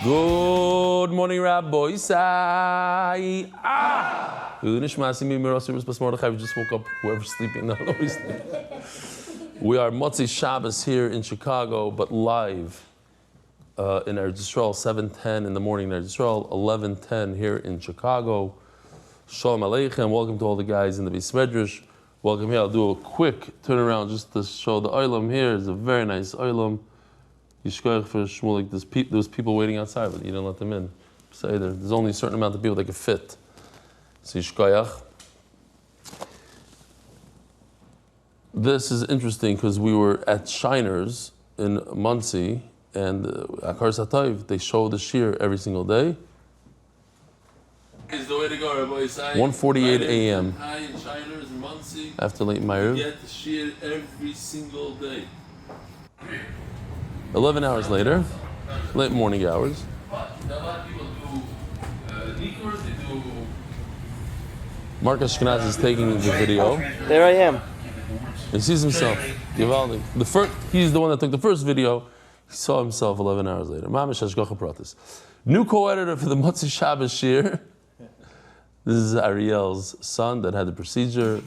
Good morning, Rabbi Isai. We just woke up. Whoever's sleeping, no, nobody's sleeping. We are Motzi Shabbos here in Chicago, but live in Eretz Yisrael, 7:10 in the morning in Eretz Yisrael, 11:10 here in Chicago. Shalom Aleichem. Welcome to all the guys in the Beis Medrash. Welcome here. I'll do a quick turnaround just to show the oilam here. It's a very nice oilam. Yishkoyach for Shmulik. There was people waiting outside, but you didn't let them in. Say there's only a certain amount of people that can fit. So Yishkoyach. This is interesting because we were at Shiners in Monsey, and Akar Satayv, they show the shir every single day. Is the way to go, Rabbi Isai. 1:48 a.m. Hi in Shiners, Monsey. After late Ma'ariv. You get the shir every single day. 11 hours later, late morning hours. A lot of people do nikurs, they do. Mark Ashkenaz is taking the video. There I am. He sees himself. He's the one that took the first video. He saw himself 11 hours later. Mamish Hashgacha Pratis. New co-editor for the Motzi Shabbos Shir. This is Ariel's son that had the procedure.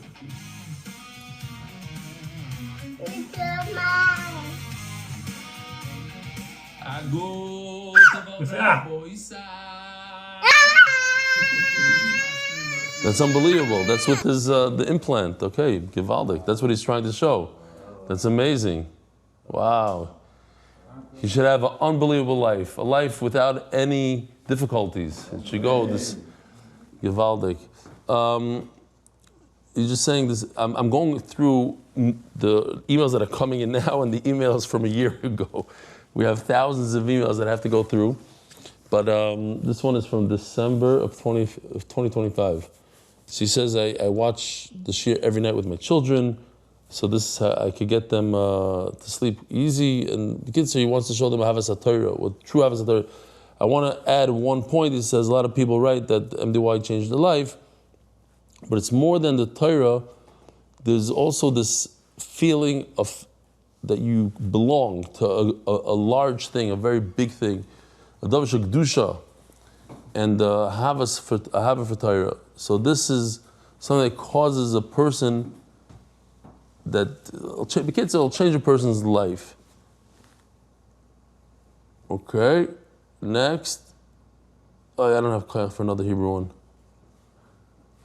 That's unbelievable. That's with his the implant. Okay, Givaldik. That's what he's trying to show. That's amazing. Wow. He should have an unbelievable life, a life without any difficulties. It should go this Givaldik. You're just saying this. I'm going through the emails that are coming in now and the emails from a year ago. We have thousands of emails that I have to go through, but this one is from December of 2025. So he says, I watch the shir every night with my children, so this I could get them to sleep easy. And the kids, so he wants to show them Havas HaTorah, what true Havas HaTorah. I want to add one point. He says a lot of people write that MDY changed their life, but it's more than the Torah. There's also this feeling of that you belong to a large thing, a very big thing, a davar shekdusha, and havas for Torah. So this is something that causes a person it'll change a person's life. Okay, next. Oh, I don't have koyach for another Hebrew one.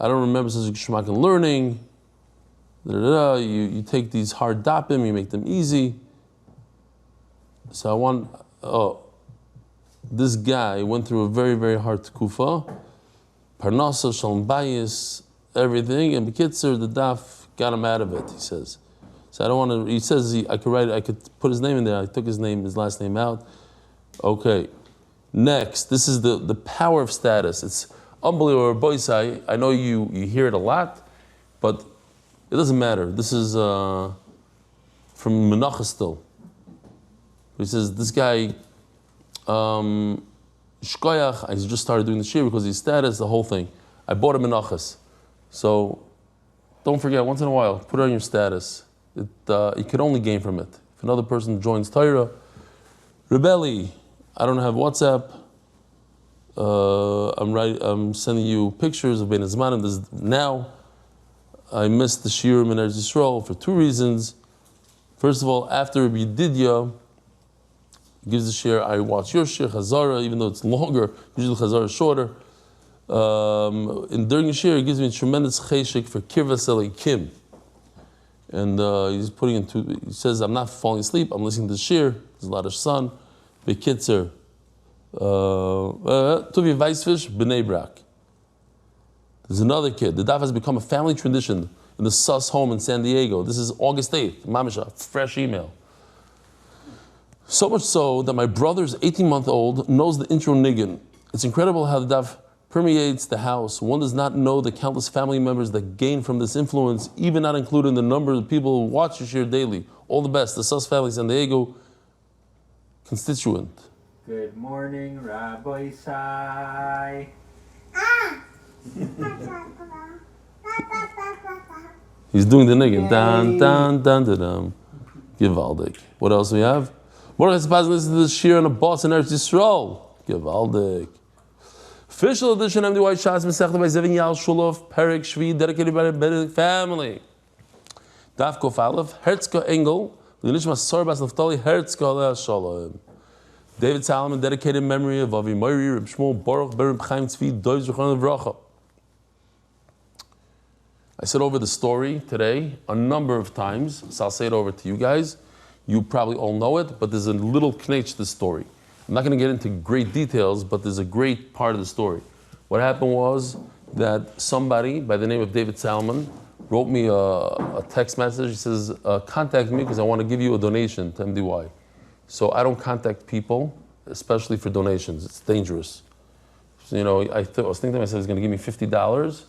I don't remember such a Shema in learning. You take these hard dapim, you make them easy. So I want, this guy went through a very, very hard tekufa. Parnasa, shalom bayis, everything, and Bekitzer, the daf got him out of it, he says. So I don't want to, he says I could put his name in there. I took his last name out. Okay, next, this is the power of status. It's unbelievable. Boisai, I know you hear it a lot, but it doesn't matter. This is from Menachah still. He says, this guy, Shkoyach, I just started doing the shir because his status, the whole thing. I bought a Menachas. So don't forget, once in a while, put it on your status. You could only gain from it. If another person joins Torah, Rebelli, I don't have WhatsApp. I'm sending you pictures of Ben Azmanim now. I missed the shiurim in Eretz Yisrael for two reasons. First of all, after Rabbi Yedidia gives the shir, I watch your shir, Chazara, even though it's longer, usually Chazara is shorter. And during the shir, he gives me a tremendous cheshik for Kirvas Elokim. And he says, I'm not falling asleep, I'm listening to the shir, there's a lot of sun. Bekitzer, Tuvi Weisfish, B'nai Brak. There's another kid. The daf has become a family tradition in the Sus home in San Diego. This is August 8th, Mamisha, fresh email. So much so that my brother's 18-month-old knows the intro niggin. It's incredible how the daf permeates the house. One does not know the countless family members that gain from this influence, even not including the number of people who watch your shir daily. All the best, the Sus family, San Diego constituent. Good morning, Rabbi Sai. He's doing the niggin. Dan, dan, dan, dan, dan. Givaldik. What else do we have? Mordechai Stefansky listens to the shir on a boss in Eretz Yisrael. Givaldik. Official edition MDY Shas Masechta by Zevin Yal Shulov, Perik Shvi, dedicated by the Bedek family. Daf Kof Aleph, Herzka Engel, Linishma Sorbas Naftali, Herzka Aleh Shalom. David Salomon, dedicated memory of Avi Moiri, Reb Shmuel, Baruch, Berem Chaim Tzvi, Doiv Zechron Levracha. I said over the story today a number of times, so I'll say it over to you guys. You probably all know it, but there's a little knetch to the story. I'm not going to get into great details, but there's a great part of the story. What happened was that somebody by the name of David Salomon wrote me a text message. He says, contact me because I want to give you a donation to MDY. So I don't contact people, especially for donations. It's dangerous. So, I was thinking to myself, he's going to give me $50,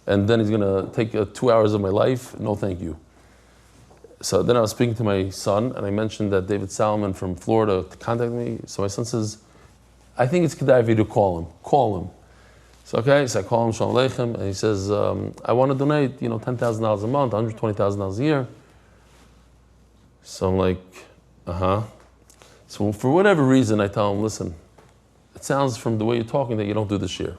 and then he's going to take 2 hours of my life. No, thank you. So then I was speaking to my son, and I mentioned that David Salomon from Florida contacted me. So my son says, I think it's kedai for you to call him. Call him. So okay, so I call him, Shalom Aleichem, and he says, I want to donate, $10,000 a month, $120,000 a year. So I'm like, So for whatever reason, I tell him, listen, it sounds from the way you're talking that you don't do the shir.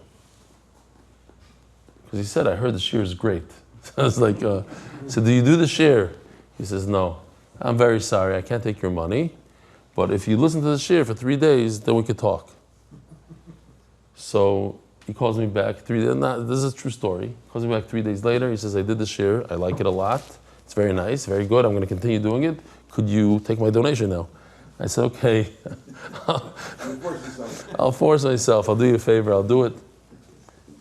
Because he said, I heard the shir is great. So I was like, so do you do the shir? He says, no, I'm very sorry, I can't take your money, but if you listen to the shir for 3 days, then we could talk. So he calls me back 3 days, this is a true story. He calls me back 3 days later, he says, I did the shir, I like it a lot, it's very nice, very good, I'm going to continue doing it, could you take my donation now? I said, okay, I'll force myself, I'll do you a favor, I'll do it.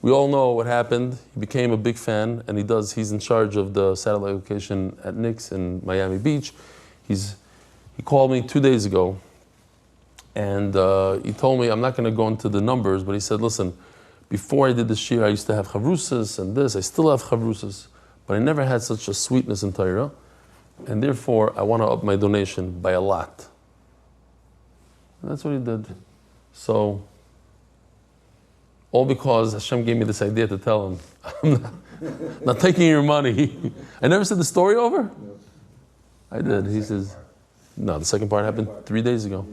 We all know what happened. He became a big fan, and he's in charge of the satellite location at Knicks in Miami Beach. He called me 2 days ago, and he told me, I'm not going to go into the numbers, but he said, listen, before I did the shir, I used to have chavrusas and this, I still have chavrusas, but I never had such a sweetness in Torah, and therefore I want to up my donation by a lot. And that's what he did. So, all because Hashem gave me this idea to tell him, I'm not taking your money. I never said the story over? No. I did. He says, no, the second part happened 3 days ago.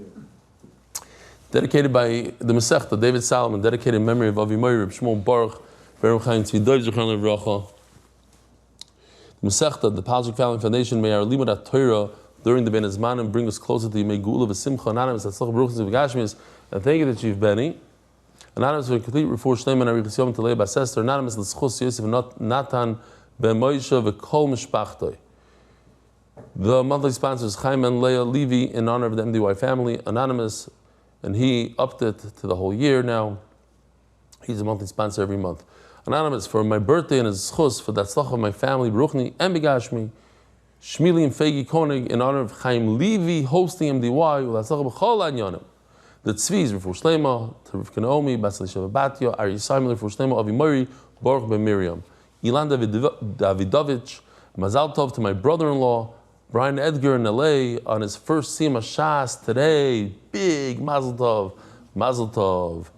Dedicated by the Masechta, David Salomon, dedicated in memory of Avi Moiri, Reb Shmuel, Baruch, Berem Chaim Tzvi, Doiv Zechron Levracha. The Masechta, the Palchik Family Foundation, may our limud HaTorah during the Ben Azmanim bring us closer to you. May Geula v'Simcha, Anonymous, Hatzlach Baruch v'Gashmias, and thank you that you've Benny. Anonymous for a complete refuah shleim and arichas yom telei basester. Anonymous l'schus Yosef Natan ben Moshe v'kol mishpachtoi. The monthly sponsor is Chaim and Leah Levy in honor of the MDY family. Anonymous, and he upped it to the whole year now. He's a monthly sponsor every month. Anonymous, for my birthday and his schus for that tzlach of my family, Baruchni and Begashmi, Shmili and Fegi Konig in honor of Chaim Levy hosting MDY with that tzlach b'chol anyonim. The Tzvi's Refuah Shlema, to Rivka Naomi, Basel Sheva Batya, Ari Yisrael Refuah Shlema, Avi Moiri, Baruch ben Miriam, Ilan Davidovich, Mazal Tov to my brother-in-law, Brian Edgar in LA on his first Siyum Shas today. Big Mazel Tov, Mazel Tov.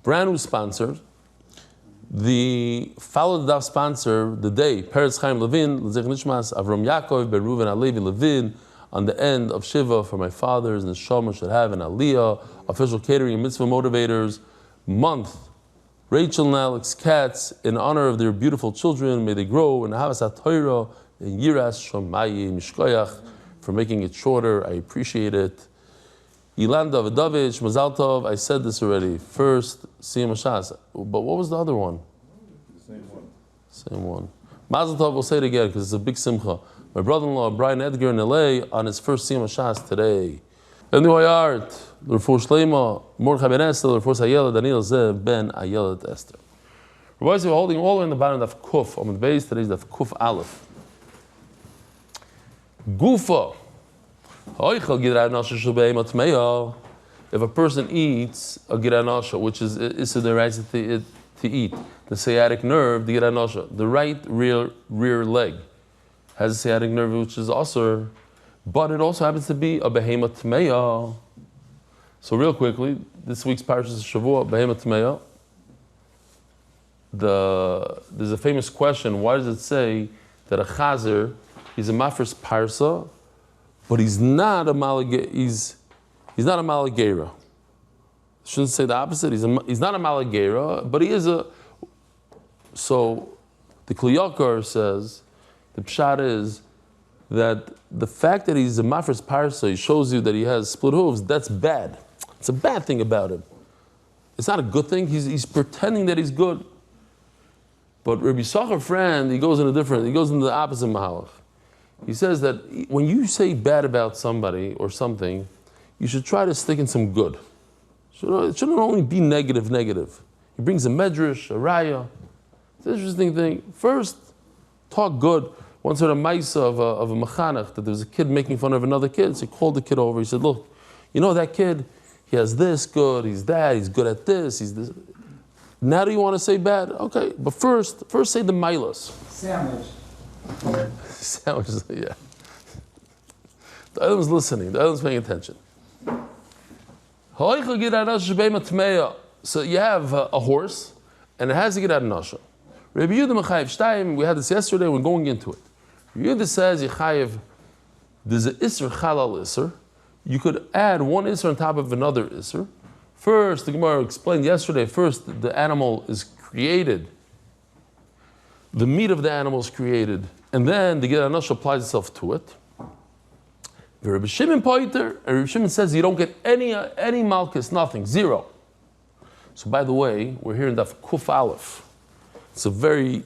Brand new sponsor. Follow the Daf sponsor, the day, Peretz Chaim Levin, L'zech Nishmas, Avram Yaakov, Ben Reuven Alevi Levin, on the end of Shiva for my fathers, and Neshama should have an Aliyah, official catering and mitzvah motivators month. Rachel and Alex Katz, in honor of their beautiful children, may they grow in Ahavas HaTorah and Yiras Shomayim Mishkoyach, for making it shorter. I appreciate it. Ilan Davidovich, Mazal Tov, I said this already. First, Siyum Shas. But what was the other one? Same one. Mazal Tov, we'll say it again because it's a big simcha. My brother-in-law, Brian Edgar in LA, on his first Siyum Shas today. MDY Art, Refuah Shlema, Mordechai ben Esther, Refuah Ayala, Daniel Zev ben Ayelet Esther. We're holding all the way in the bottom of Kuf, on the base, today's Daf Kuf Aleph. Gufa. If a person eats a giranasha, which is the right to eat, the sciatic nerve, the giranasha, the right rear leg, has a sciatic nerve which is also, but it also happens to be a behemoth tmeya. So real quickly, this week's Parashas Shavua, behemoth tmeya. There's a famous question: why does it say that a chazer, he's a mafres parsa, but he's not a he's not a malagera. Shouldn't say the opposite. He's not a malagera, but he is a. So the Kli Yakar says the pshat is that the fact that he's a mafres parsa, he shows you that he has split hooves. That's bad. It's a bad thing about him. It's not a good thing. He's pretending that he's good. But Rabbi Yisachar friend, he goes into the opposite mahalach. He says that when you say bad about somebody or something, you should try to stick in some good. It shouldn't only be negative. He brings a medrash, a raya. It's an interesting thing. First, talk good. Once heard a maisa of a mechanech that there was a kid making fun of another kid. So he called the kid over. He said, look, you know that kid, he has this good, he's that, he's good at this, he's this. Now do you want to say bad? Okay, but first say the milas. Sandwich. Sandwiches, yeah. The other one's listening, the other one's paying attention. So you have a horse, and it has to get out of nasha. Rabbi Yehuda Mechayev Shtayim, we had this yesterday, we're going into it. Rabbi Yehuda says, Yechayev, there's an Isser Chalal Isser. You could add one Isser on top of another Isser. First, the Gemara explained yesterday, first the animal is created. The meat of the animal is created. And then the Gid HaNasha applies itself to it. Rabbi Shimon Poiter, and Rabbi Shimon says you don't get any malchus, nothing, zero. So by the way, we're here in Daf Kuf Aleph. It's a very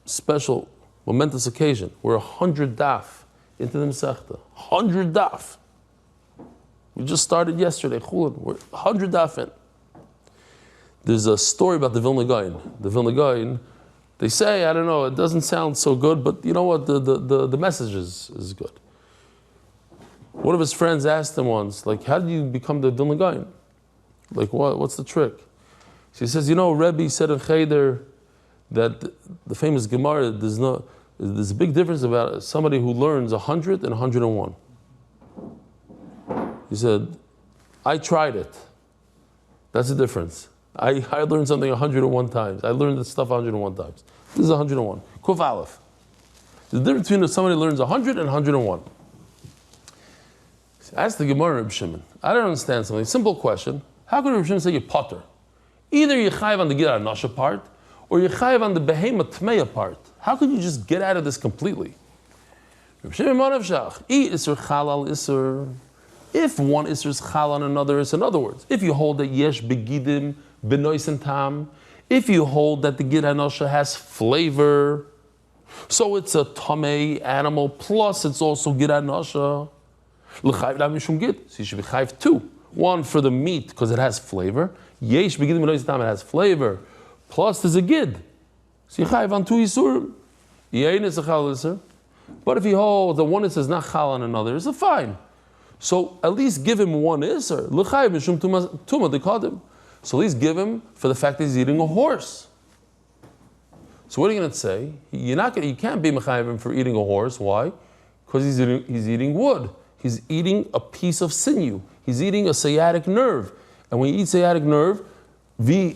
special, momentous occasion. We're 100 daf into the Masechta. 100 daf. We just started yesterday, Chullin. We're 100 daf in. There's a story about the Vilna Gaon. The Vilna Gaon, they say, I don't know, it doesn't sound so good, but you know what, the message is good. One of his friends asked him once, like, how did you become the Vilna Gaon? Like, what's the trick? He says, you know, Rebbe said in Cheder that the famous Gemara, there's a big difference about somebody who learns 100 and 101. He said, I tried it. That's the difference. I learned something 101 times. I learned this stuff 101 times. This is 101. Kuf Aleph. There's a difference between somebody who learns 100 and 101. Ask the Gemara, Reb Shimon. I don't understand something. Simple question. How could Reb Shimon say you're potter? Either you're chayiv on the Gid HaNasha part, or you're chayiv on the Behema Tmeya part. How could you just get out of this completely? Reb Shimon Manavshach. Isser Chalal Isser. If one Isser is Chal on another Isser, in other words, if you hold that Yesh Begidim Benois and Tam, if you hold that the Gid HaNasha has flavor, so it's a Tamei animal, plus it's also Gid HaNasha. L'chayv da mishum gid. So you should be chayv two. One for the meat because it has flavor. Yesh begidim b'nois tam, it has flavor. Plus there's a gid. So you chayv on two yisurim. Yein is a chal iser. But if you hold the one is not chal on another, it's a fine. So at least give him one iser. L'chayv mishum tuma they called him. So at least give him for the fact that he's eating a horse. So what are you going to say? You can't be mechayiv him for eating a horse. Why? Because he's eating wood. He's eating a piece of sinew. He's eating a sciatic nerve. And when you eat sciatic nerve, maybe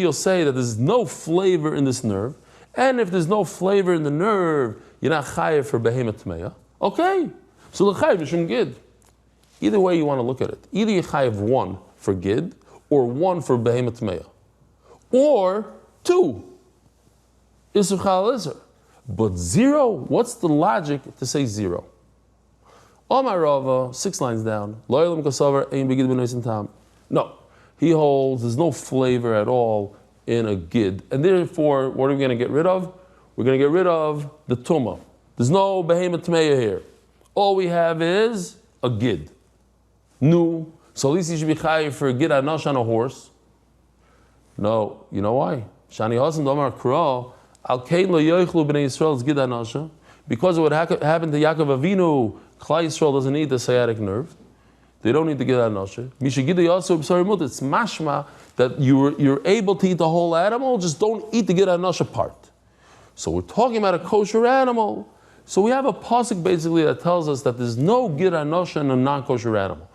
you'll say that there's no flavor in this nerve. And if there's no flavor in the nerve, you're not chayiv for behemoth tmeya. Okay. So l'chayiv mishum gid. Either way you want to look at it. Either you chayiv one for gid, or one for behemoth tmeya. Or two. Isur chal isur. But zero, what's the logic to say zero? Omar Rava, 6 lines down. No, he holds there's no flavor at all in a gid, and therefore, what are we going to get rid of? We're going to get rid of the tumah. There's no behemoth tmeya here. All we have is a gid. No, so at least he should be chayiv for a gid anash on a horse. No, you know why? Shani Hasan Omar Kra Al Kain Lo Yoichlu Bnei Yisrael's gid anasha, because of what happened to Yaakov Avinu. Klal Yisrael doesn't need the sciatic nerve. They don't need to get that nasha. It's mashma that you're able to eat the whole animal, just don't eat the Gid HaNasha part. So we're talking about a kosher animal. So we have a pasuk basically that tells us that there's no Gid HaNasha in a non-kosher animal.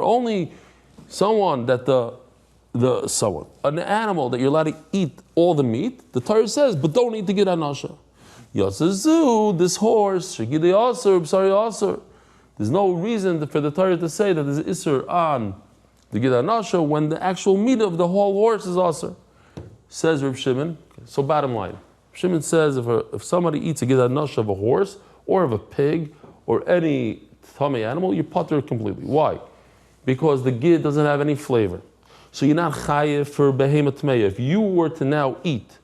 Only someone that the an animal that you're allowed to eat all the meat, the Torah says, but don't eat the gid anasha. Yotzazu, this horse, shegidei asur, b'sari asur. There's no reason for the Torah to say that there's isur on the gid anasha when the actual meat of the whole horse is asur. Says Reb Shimon. So bottom line, Shimon says if somebody eats a gid anasha of a horse or of a pig or any tummy animal, you putter it completely. Why? Because the gid doesn't have any flavor. So you're not chayiv for behemoth tmeya. If you were to now eat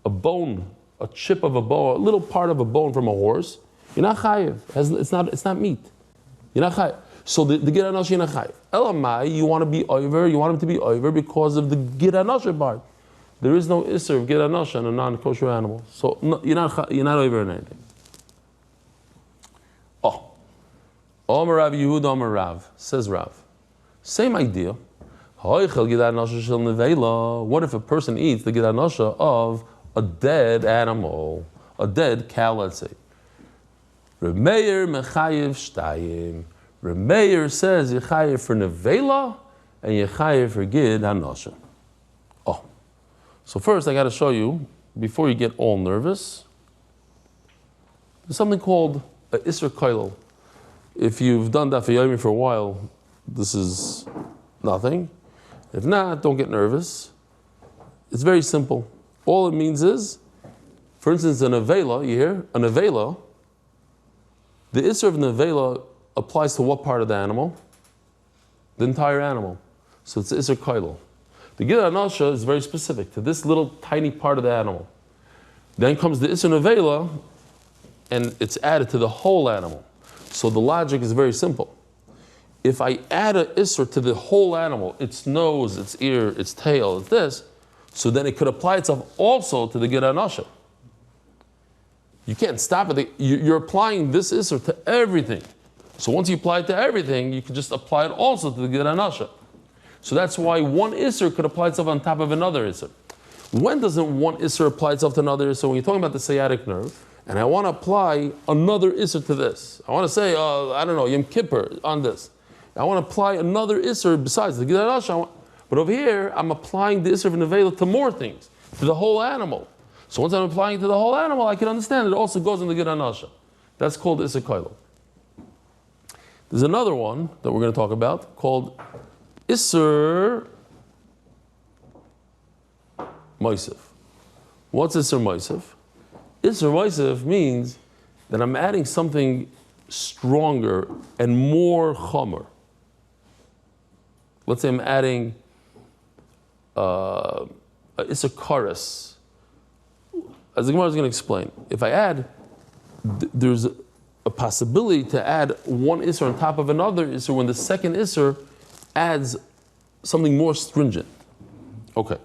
a bone, a chip of a bone, a little part of a bone from a horse, you're not chayiv. It's not meat. You're not chayiv. So the gid anasha you're not chayiv. Elamai, you want to be over. You want him to be over because of the gid anasha part. There is no isser of gid anasha on a non-kosher animal. So you're not over in anything. Oh, Omer Rav Yehuda Omer Rav, says Rav. Same idea. What if a person eats the gid anasha of a dead animal, a dead cow, let's say? Reb Meir mechayev shtayim. Reb Meir says yechayev for nevela and yechayev for gid anasha. Oh, so first I got to show you, before you get all nervous, there's something called a isser koilel. If you've done Daf Yomi for a while, this is nothing. If not, don't get nervous. It's very simple. All it means is, for instance, an avela, you hear? An avela, the isser of an avela applies to what part of the animal? The entire animal. So it's isser koilel. The gid anasha is very specific to this little tiny part of the animal. Then comes the isser avela, and it's added to the whole animal. So the logic is very simple. If I add an isser to the whole animal, its nose, its ear, its tail, it's this, so then it could apply itself also to the gid anasha. You can't stop it. You're applying this isser to everything. So once you apply it to everything, you can just apply it also to the gid anasha. So that's why one isser could apply itself on top of another isser. When doesn't one isser apply itself to another isser? When you're talking about the sciatic nerve, and I want to apply another isser to this. I want to say, I don't know, Yom Kippur on this. I want to apply another isser besides the gid anasha. But over here, I'm applying the isser of nevela to more things, to the whole animal. So once I'm applying it to the whole animal, I can understand it also goes in the gid anasha. That's called isser koilel. There's another one that we're going to talk about called isser moisef. What's isser moisef? Isser moisef means that I'm adding something stronger and more chomer. Let's say I'm adding isser kares. As the Gemara is going to explain, if I add, there's a possibility to add one isser on top of another isser when the second isser adds something more stringent. Okay,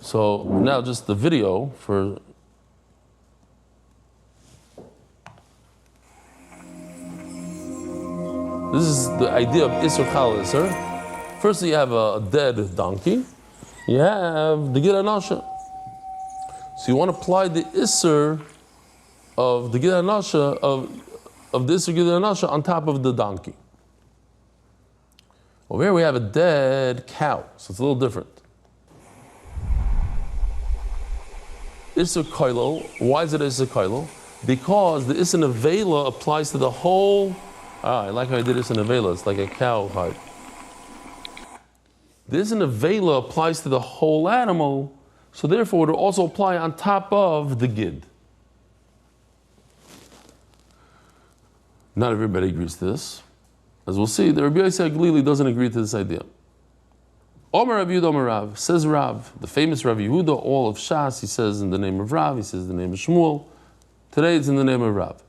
so now just the video for. This is the idea of isser chal isser. First, you have a dead donkey. You have the gid anasha. So you want to apply the isser of the gid anasha of the isser gid anasha on top of the donkey. Over here we have a dead cow, so it's a little different. Isser koilel. Why is it isser koilel? Because the isser nevela applies to the whole. I like how I did this in nevela. It's like a cow hide. This in nevela applies to the whole animal, so therefore it will also apply on top of the gid. Not everybody agrees to this. As we'll see, the Rabbi Yosef Glili doesn't agree to this idea. Omer Rav Yehuda Omer Rav, says Rav, the famous Rav Yehuda, all of Shas, he says in the name of Rav, he says in the name of Shmuel. Today it's in the name of Rav.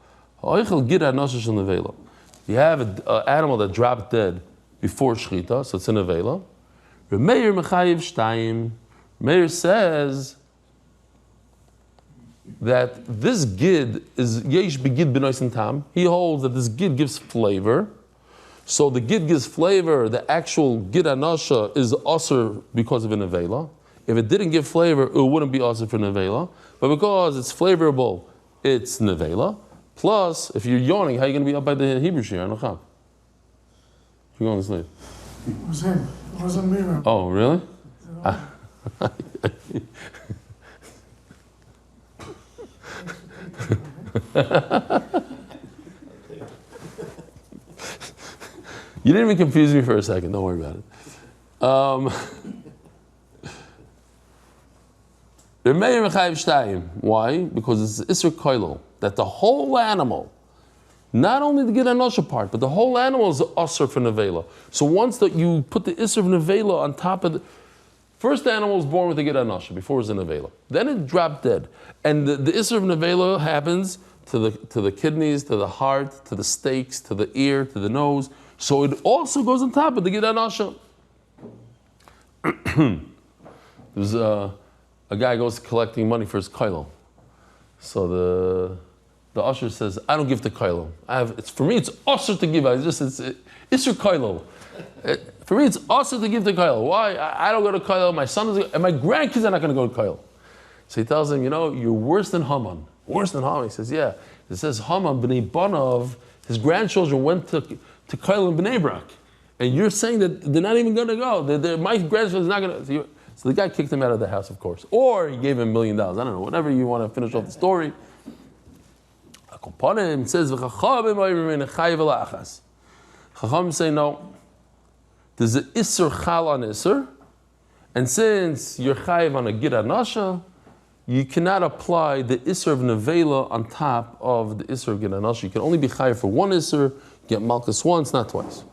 You have an animal that dropped dead before Shechita, so it's in nevela. Meir mechayev shtayim. Meir says that this gid is yesh begid b'noisen tam. He holds that this gid gives flavor. So the gid gives flavor. The actual gid anasha is aser because of a nevela. If it didn't give flavor, it wouldn't be aser for nevela. But because it's flavorable, it's nevela. Plus, if you're yawning, how are you going to be up by the Hebrew shir? You're going to sleep. What's that? was a mirror. Oh, really? You didn't even confuse me for a second. Don't worry about it. Why? Because it's Isser Koilo, that the whole animal, not only the Gid Anosha part, but the whole animal is Asr for Nevela. So once that you put the Isser of Nevela on top of the first animal was born with the Gid Anosha before it was a Nevela. Then it dropped dead. And the Isser of Nevela happens to the kidneys, to the heart, to the steaks, to the ear, to the nose. So it also goes on top of the Gid Anosha. There's a guy goes collecting money for his kailo. So the usher says, I don't give to kailo. It's for me, it's usher to give. It's your kailo. For me, it's usher to give to kailo. Why? I don't go to kailo. My son is, and my grandkids are not going to go to kailo. So he tells him, you're worse than Haman. Worse than Haman. He says, yeah. It says Haman, B'nai Banav, his grandchildren went to kailo in B'nai Brak. And you're saying that they're not even going to go. My grandchildren's not going to. So the guy kicked him out of the house, of course. Or he gave him $1 million. I don't know, whatever you want to finish off the story. It says, Chacham say, no. There's an Isser Chal on Isser. And since you're Chayiv on a Gid Anasha, you cannot apply the Isser of Nevela on top of the Isser of Gid Anasha. You can only be Chayiv for one Isser, get Malchus once, not twice.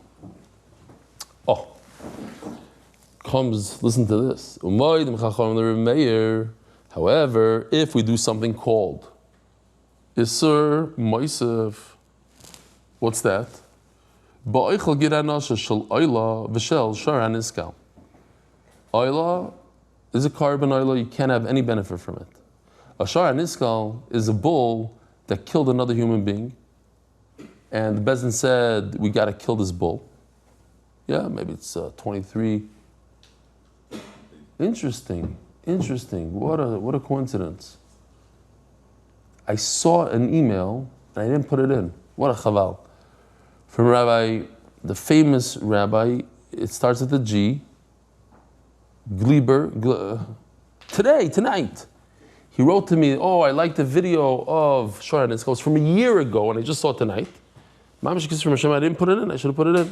Oh. Listen to this. However, if we do something called Isser Moisev, what's that? Oila is a carbon oila, you can't have any benefit from it. A Shar Niskal is a bull that killed another human being, and the Bezdin said, we got to kill this bull. Yeah, maybe it's 23. Interesting. What a coincidence. I saw an email and I didn't put it in. What a chaval. From Rabbi, the famous rabbi, it starts with a G, Gleiber, tonight. He wrote to me, I like the video of Shor HaNiskal. It's from a year ago and I just saw it tonight. Mamash Kiss from Hashem, I didn't put it in, I should have put it in.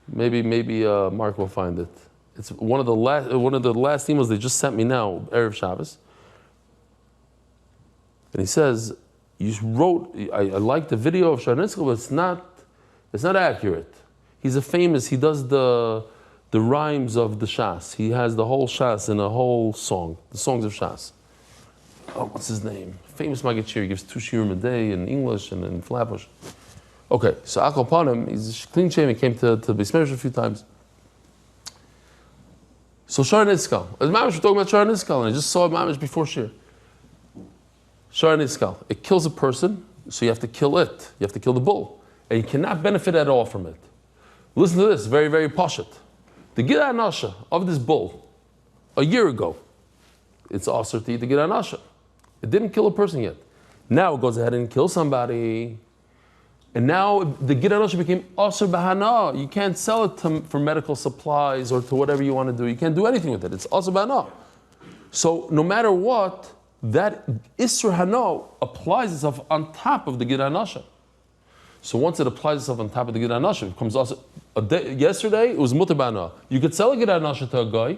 Maybe Mark will find it. It's one of the last emails they just sent me now, Erev Shabbos. And he says, you wrote, I like the video of Shor HaNiskal, but it's not accurate. He does the rhymes of the Shas. He has the whole Shas in a whole song, the songs of Shas. Oh, what's his name? Famous Maggid Shir. He gives 2 shiurim a day in English and in Flatbush. Okay, so Akal Panim, he's clean shaven, he came to Beis Medrash a few times. So Shor HaNiskal. As Mamish, we're talking about Shor HaNiskal, and I just saw Mamish before Shir. Shor HaNiskal. It kills a person, so you have to kill it. You have to kill the bull. And you cannot benefit at all from it. Listen to this, very, very poshut. The Gid Anasha of this bull, a year ago, it's also to eat the Gid Anasha. It didn't kill a person yet. Now it goes ahead and kills somebody. And now the Gid Anasha became Asr Bahana. You can't sell it for medical supplies or to whatever you want to do. You can't do anything with it. It's Asr Bahana. So no matter what, that Isra Hano applies itself on top of the Gid Anasha. So once it applies itself on top of the Gid Anasha, it becomes also yesterday it was Mutar Bahana. You could sell a Gid Anasha to a guy.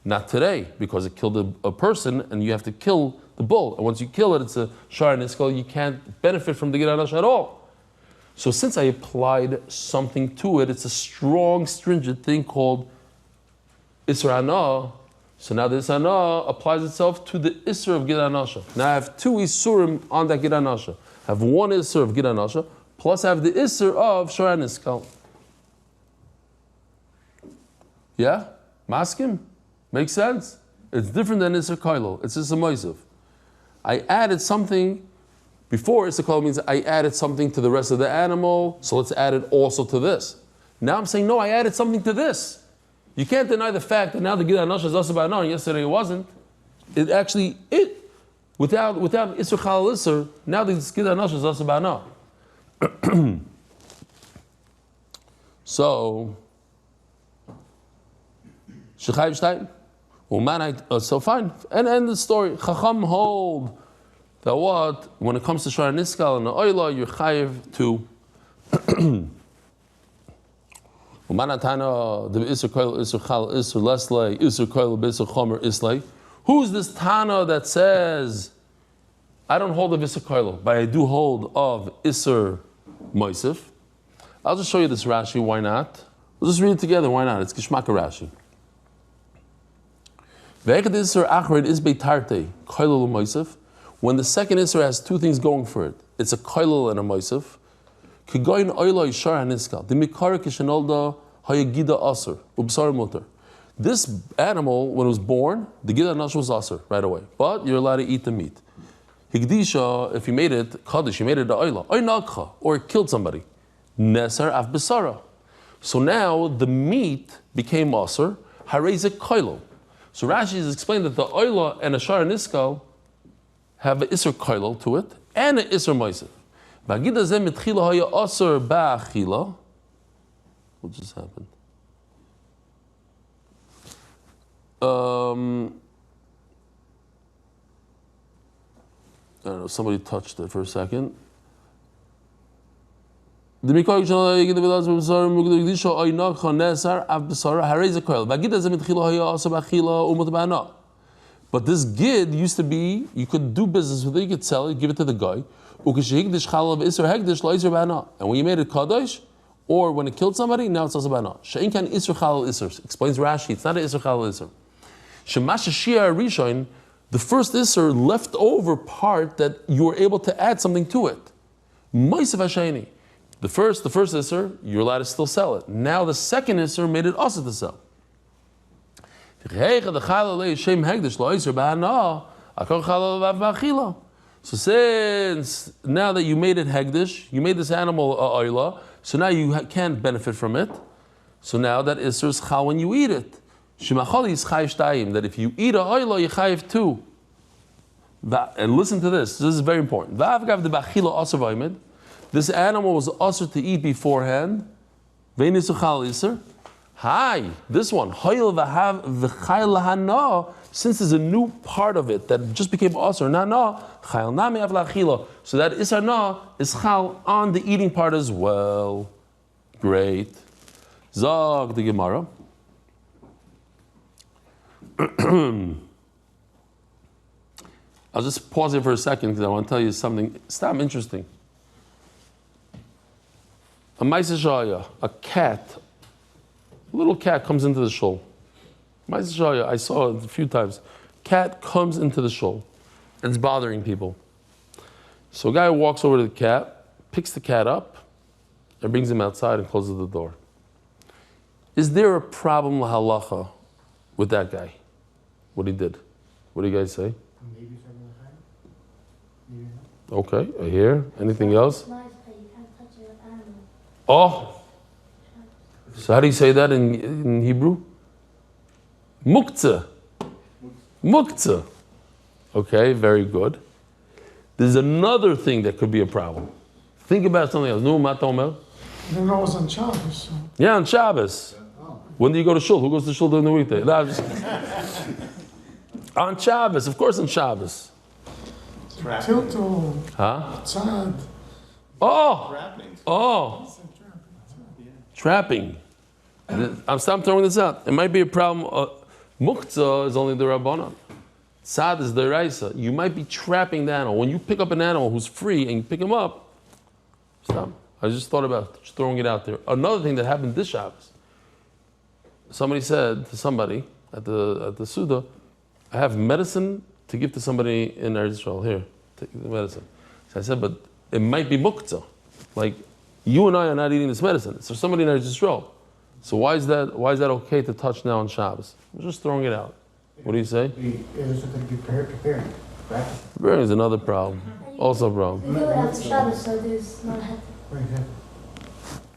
Not today, because it killed a person and you have to kill the bull. And once you kill it, it's a Shor HaNiskal, you can't benefit from the Gid Anasha at all. So since I applied something to it, it's a strong, stringent thing called Isra Hana. So now the Isra Hana applies itself to the Isra of Gid Anasha. Now I have 2 Isurim on that Gid Anasha. I have 1 Isra of Gid Anasha, plus I have the Isra of Shor HaNiskal. Yeah? Maskim? Makes sense? It's different than Isser Kailo. It's Isser Moisev. I added something, before Isser Kailo means I added something to the rest of the animal, so let's add it also to this. Now I'm saying, no, I added something to this. You can't deny the fact that now the Gid Anasha is Asr Ba'ana, and yesterday it wasn't. It actually, without Isser Chal Isser, now the Gid Anasha is Asr Ba'ana. So, Shechayiv shtayim. So fine, and end the story. Chacham hold that what when it comes to Shara Niskal and the Oila, you're chayiv to. Who's this Tana that says, I don't hold of Isser Koilo, but I do hold of Isser Moisef? I'll just show you this Rashi, why not? We'll just read it together, why not? It's Gishmaka Rashi. When the second Isser has two things going for it, it's a Koilo and a Moisef. This animal, when it was born, the Gida Nash was Aser right away, but you're allowed to eat the meat. Higdisha, if you made it Kaddish, you made it the Oila, Oinakcha, or it killed somebody. Nesar Af Besara. So now the meat became Aser, Hareze Koilo. So Rashi has explained that the Oila and a Shara Niskal have an Isser Koilo to it, and an Isser Moisef. What just happened? I don't know, somebody touched it for a second. But this gid used to be, you could do business with it, you could sell it, give it to the guy. And when you made it Kaddish, or when it killed somebody, now it's also Bana. Explains Rashi, it's not an Isser Chalal Isser. The first Isser left over part that you were able to add something to it. The first Isser, you're allowed to still sell it. Now the second Isser made it also to sell. So since now that you made it Hegdish, you made this animal Oila, so now you can't benefit from it. So now that Isser is Chal when you eat it. Shemachali is Chayiv Shtayim, that if you eat a Oila, you Chayiv too. And listen to this is very important. This animal was Asr to eat beforehand. Hi, this one. Since there's a new part of it that just became Asr, so that Isar na is Chal on the eating part as well. Great. Zog the Gemara. I'll just pause here for a second because I want to tell you something. Stop interesting. A Maisashaya, a cat, a little cat comes into the shul. Maisashaya, I saw it a few times. Cat comes into the shul and it's bothering people. So a guy walks over to the cat, picks the cat up, and brings him outside and closes the door. Is there a problem halacha with that guy? What he did? What do you guys say? Maybe from the time. Maybe not. Okay, I hear. Anything else? You can't touch an animal. Oh! So how do you say that in Hebrew? Muktzah. Muktzah. Okay, very good. There's another thing that could be a problem. Think about something else. No, Matomer. I don't know what's on Shabbos. So. Yeah, on Shabbos. When do you go to shul? Who goes to shul during the weekday? No, I'm just... On Shabbos, of course on Shabbos. Tilto. Huh? Tzad. Oh! Oh! Trapping. I'm throwing this out. It might be a problem. Muktzah is only the Rabbanan. Tzad is the Raisa. You might be trapping the animal. When you pick up an animal who's free and you pick him up, stop. I just thought about just throwing it out there. Another thing that happened this Shabbos. Somebody said to somebody at the Suda, I have medicine to give to somebody in Eretz Yisrael. Here, take the medicine. So I said, but it might be muktzah. Like, you and I are not eating this medicine. It's for somebody in Eretz Yisrael. So why is that okay to touch now on Shabbos? I'm just throwing it out. What do you say? There's something to be preparing. Preparing is another problem. Also a problem. We do it after Shabbos, so there's not a head.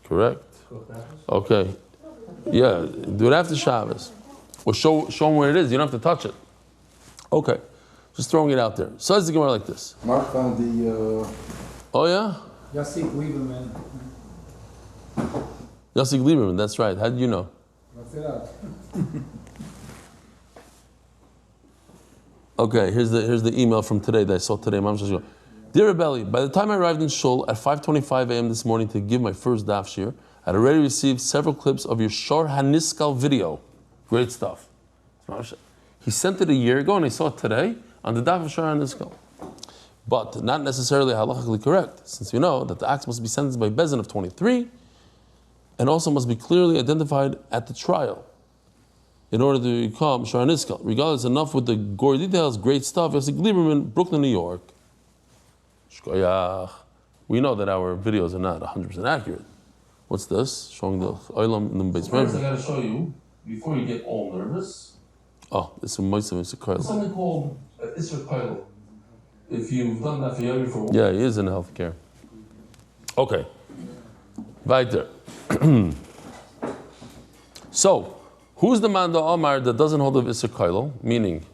Correct. Okay. Yeah, do it after Shabbos. Or show them where it is. You don't have to touch it. Okay. Just throwing it out there. So let's go like this. Mark found the... Oh yeah? Yasik Lieberman. Yossi Lieberman, that's right. How did you know? Looked it up. Okay, here's the email from today that I saw today. Dear Rebelli, by the time I arrived in Shul at 5:25 a.m. this morning to give my first daf shir, I had already received several clips of your Shor HaNiskal video. Great stuff. He sent it a year ago and I saw it today on the daf of Shor HaNiskal. But not necessarily halachically correct, since you know that the acts must be sentenced by Bezin of 23 and also must be clearly identified at the trial in order to become Shor HaNiskal. Regardless, enough with the gory details, great stuff. Yossi Gleiberman, Brooklyn, New York. Shkoyach. We know that our videos are not 100% accurate. What's this? Showing the Olam in the basement. First, I gotta show you, before you get all nervous, Oh, it's a Moisem, it's a Koil. something called Isser Koil. If you've done Daf Yomi for Yeah, he is in healthcare. Okay. Weiter. So, who's the man the Omar that doesn't hold of Isser Koilo? Meaning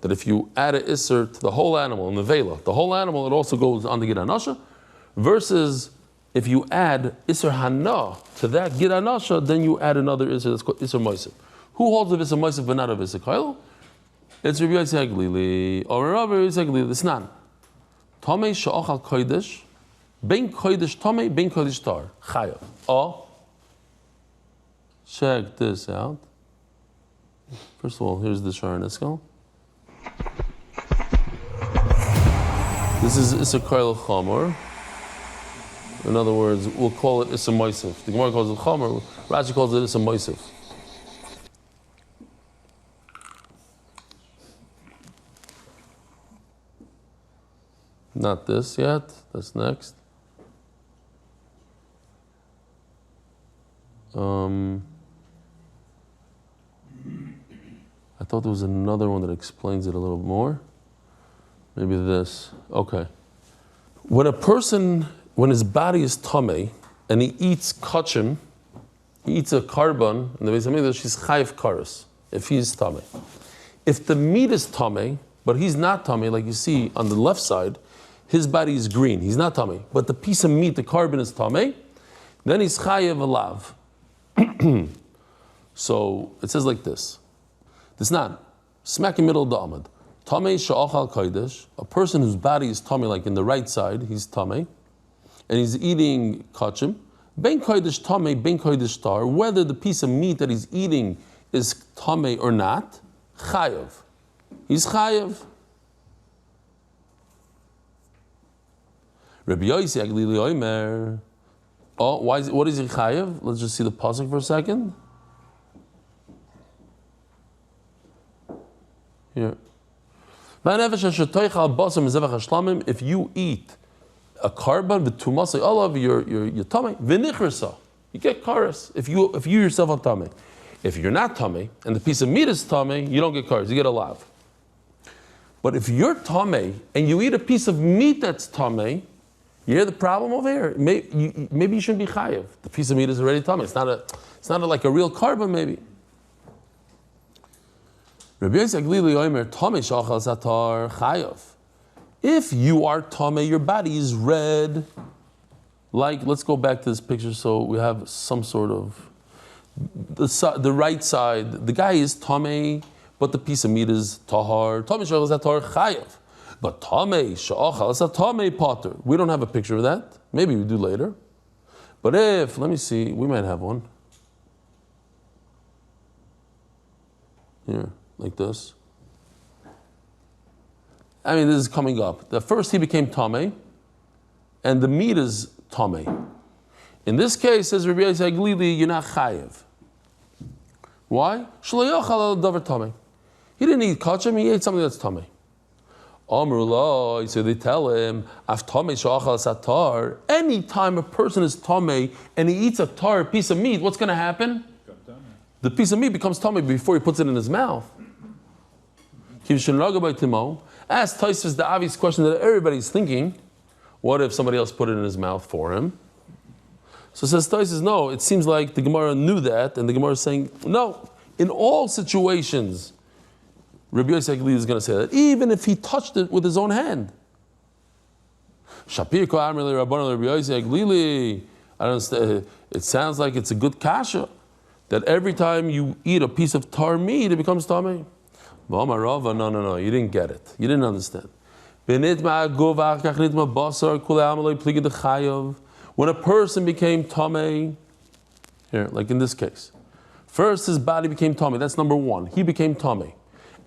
that if you add an Isser to the whole animal in the Vela, the whole animal, it also goes on the Gid Anasha, versus if you add Isser Hana to that Gid Anasha, then you add another Isser that's called Isser Moisef. Who holds of Isser Moisef but not of Isser Koilo? It's Rabbi Yossi Haglili, or Rabbi Yossi Haglili, this nan. Tomei she'ochal kodesh, ben kodesh tomei, ben kodesh tar, chayav. Oh, check this out. First of all, here's the Shor HaNiskal. This is Isser Koil Chamor. In other words, we'll call it Isser Moisef. The Gemara calls it Chamor, Rashi calls it Isser Moisef. Not this yet, that's next. I thought there was another one that explains it a little more. Maybe this. Okay. When his body is tamei and he eats kachim, he eats a carbon, and the Beis Hamikdash, he's chayiv karas, if he's tamei. If the meat is tamei, but he's not tamei, like you see on the left side, his body is green, he's not tamei, but the piece of meat, the carbon is tamei, then he's chayiv alav. So it says like this. This not smack in the middle of the amud. Tamei she'achal kodesh, a person whose body is tamei, like in the right side, he's tamei, and he's eating kachim. Ben kodesh tamei, ben kodesh tar. Whether the piece of meat that he's eating is tamei or not, chayav. He's chayav. Rabbi Yossi Haglili Omer. Oh, what is he chayav? Let's just see the pasuk for a second. Here. If you eat a carbon with tumasai all over your tummy, v'nichrasa, you get karas. If you yourself are tummy, if you're not tummy and the piece of meat is tummy, you don't get karas. You get a lav. But if you're tummy and you eat a piece of meat that's tummy, you hear the problem over here. Maybe you shouldn't be chayiv. The piece of meat is already tummy. It's not like a real carbon maybe. Rabbi Yossi Haglili Omer, Tomei she'achal satar chayav. If you are Tomei, your body is red. Like, let's go back to this picture so we have some sort of the right side. The guy is Tomei, but the piece of meat is tahar. Tomei she'achal satar chayav. But Tomei she'achal satar potter. We don't have a picture of that. Maybe we do later. But if, let me see, we might have one. Here. Like this. I mean, this is coming up. The first he became tamei, and the meat is tamei. In this case, says Rabbi Yossi Haglili, you're not chayiv. Why? Shelo yochal el davar tamei. He didn't eat kachim, he ate something that's tamei. Amru lo, so they tell him, af tamei she'achal satar. Anytime a person is tamei and he eats a tar, a piece of meat, what's going to happen? The piece of meat becomes tamei before he puts it in his mouth. Ask Tosfos the obvious question that everybody's thinking: what if somebody else put it in his mouth for him? So says Tosfos, no. It seems like the Gemara knew that, and the Gemara is saying no. In all situations, Rabbi Yossi Haglili is going to say that, even if he touched it with his own hand. Shapir ko amri Rabbanan Rabbi Yossi Haglili. I don't understand. It sounds like it's a good kasha that every time you eat a piece of tar meat, it becomes tamei. No, you didn't get it. You didn't understand. When a person became tamei, here, like in this case, first his body became tamei. That's number one. He became tamei,